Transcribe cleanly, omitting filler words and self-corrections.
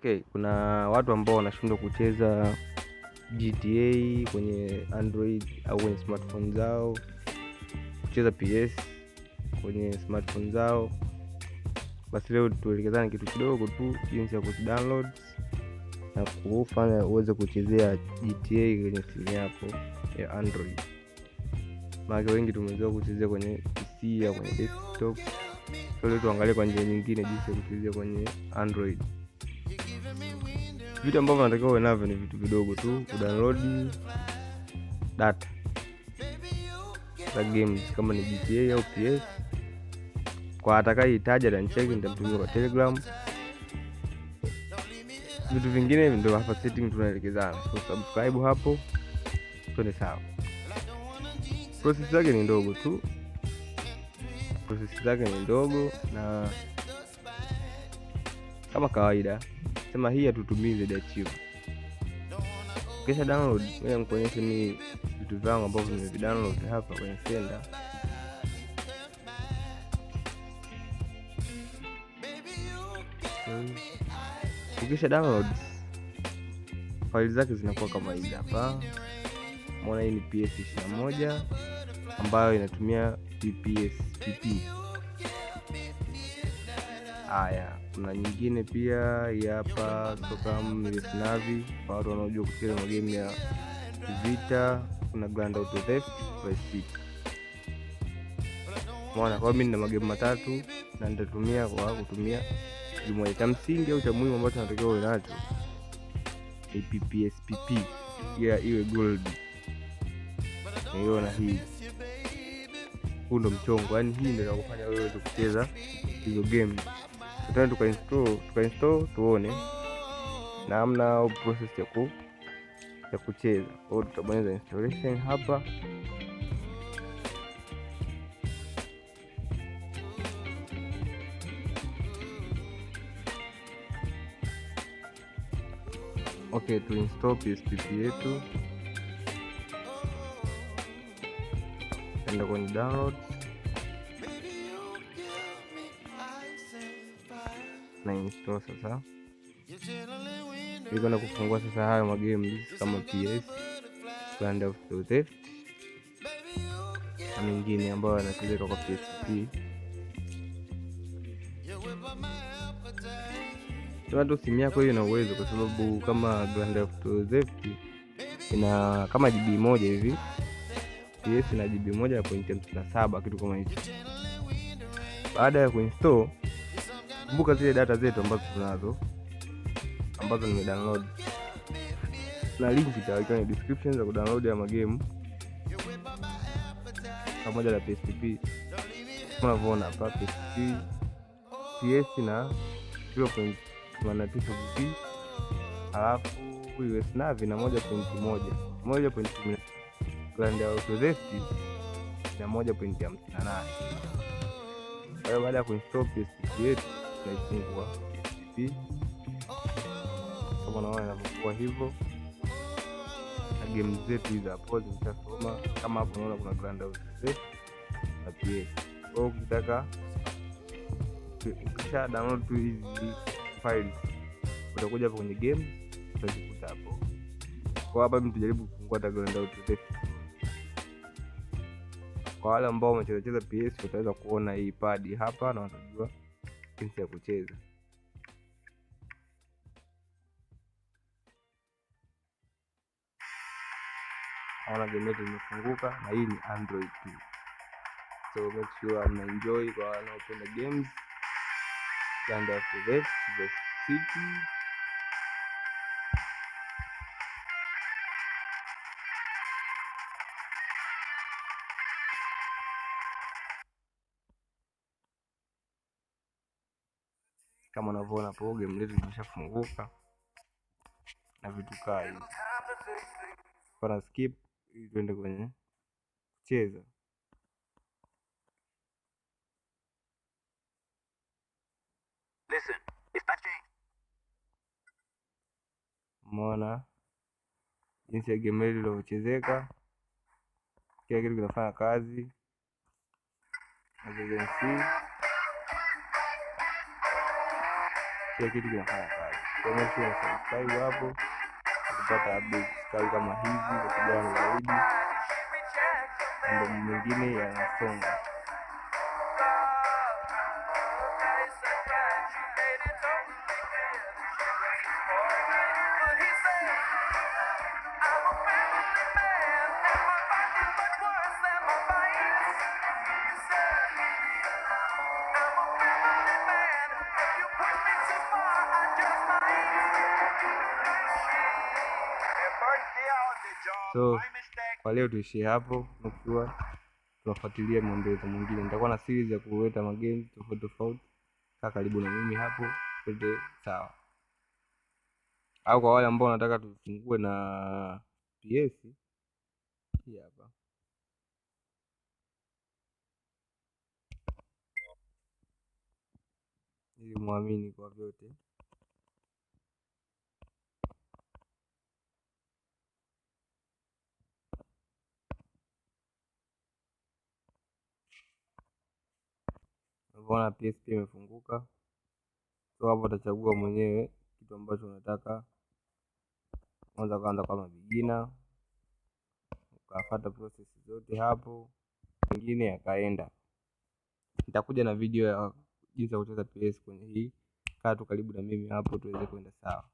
Okay, kuna watu ambao wanashindwa kucheza GTA kwenye Android au kwenye smartphone zao, kucheza PS kwenye smartphone zao. Basi leo tuelekezane kitu kidogo tu, jinsi ya kudownload na kufanya uweze kuchezea GTA kwenye simu yako ya Android. Maana wengi tumezoea kuchezea kwenye PC au kwenye desktop. Leo tuangalie kwa njia nyingine jinsi ya kuchezea kwenye Android. Vitu ambavyo unatakiwa uwe navyo ni vitu vidogo tu: kudownload data za games kama ni GTA au PS. Kwa atakayehitaji atanicheki, nitamtumia kwa Telegram. Vitu vingine ndio hapa setting tunaelekezana. So subscribe hapo, twende sawa. Process yake ni ndogo tu. Na kama kawaida sema hii hatutumii zaidi ya chifu. Kisha download, wewe nikuonyeshe ni vitu vyangu ambavyo nimevidownload hapa kwenye sender. Ukisha download file zake zinakuwa kama hizi hapa. Umeona hii ni PS21 ambayo inatumia PP. Haya, kuna nyingine pia hapa Sokam Navi kwa watu wanaojua kucheza magame ya vita. Kuna Grand Auto Theft Vice. Umeona, kwa mimi nina magame matatu na nitatumia kwa kutumia kimoja cha msingi au cha muhimu ambacho tunatakiwa uwe nacho. PPSPP ya iwe gold. Unaona hii. Huu ndo mchongo, yani hii ndio inakufanya wewe kucheza hizo game. Tutaenda tukainstall tuone namna au process ya kucheza. Au tutabonyeza installation hapa. Okay, tu install PSPP yetu. Enda kwenye download na install sasa. Niko na kufungua sasa hayo magame kama PS, Grand Auto Theft na mengine ambayo yanachezeka kwa PSP. Tunato simu yako hiyo ina uwezo, kwa sababu kama Grand Auto Theft ina kama GB moja hivi, PS na GB 1.57 kitu kama hicho. Baada ya kuinstall, kumbuka zile data zetu ambazo tunazo ambazo nimedownload, na link itawekwa kwenye description za kudownload ya magame pamoja na PSP. Unavyoona hapa PSP, PS na 0.89 GB, alafu US Navi na 1.1 Grand Auto Theft na 1.58. Kwa hiyo baada ya kuinstall PSP yetu tunaifungua PSP kama unaona inakuwa hivyo, na game zetu hizo hapo zitasoma kama hapo. Unaona kuna Grand Auto Theft na PS. Kwa hiyo ukitaka kisha download tu hizi files, utakuja hapo kwenye game utazikuta hapo. Kwa hapa mimi tujaribu kufungua Grand Auto Theft. Kwa wale ambao wamecheza PS wataweza kuona hii pad hapa na watajua jinsi ya kucheza. Haona game yetu imefunguka na hii ni Android tu. So make sure mnaenjoy kwa wanaopenda games. Grand Auto Theft the City. Kama unavyoona hapo game letu limeshafunguka na vitu kai. Kwa skip ili tuende kwenye kucheza. Listen, if that change. Umeona jinsi ya game letu ilivyochezeka. Kila kitu kinafanya kazi. Jinsi kila kitu kinafanya kazi. Kama subscribe hapo kupata update kali kama hizi kwa kijana zaidi, mambo mengine yanasonga. So kwa leo tuishie hapo, nakuwa tunafuatilia mwendelezo mwingine. Nitakuwa na series ya kuleta magame tofauti tofauti. Kaa karibu na mimi hapo twende sawa. Au kwa wale ambao wanataka tufungue na PS, hii hapa. Ili muamini kwa vyote. Unaona PS pia imefunguka. So hapo utachagua mwenyewe kitu ambacho unataka. Kwanza kama beginner, ukafuata process zote hapo, mengine yakaenda. Nitakuja na video ya jinsi ya kucheza PS kwenye hii. Kaa tu karibu na mimi hapo tuweze kwenda sawa.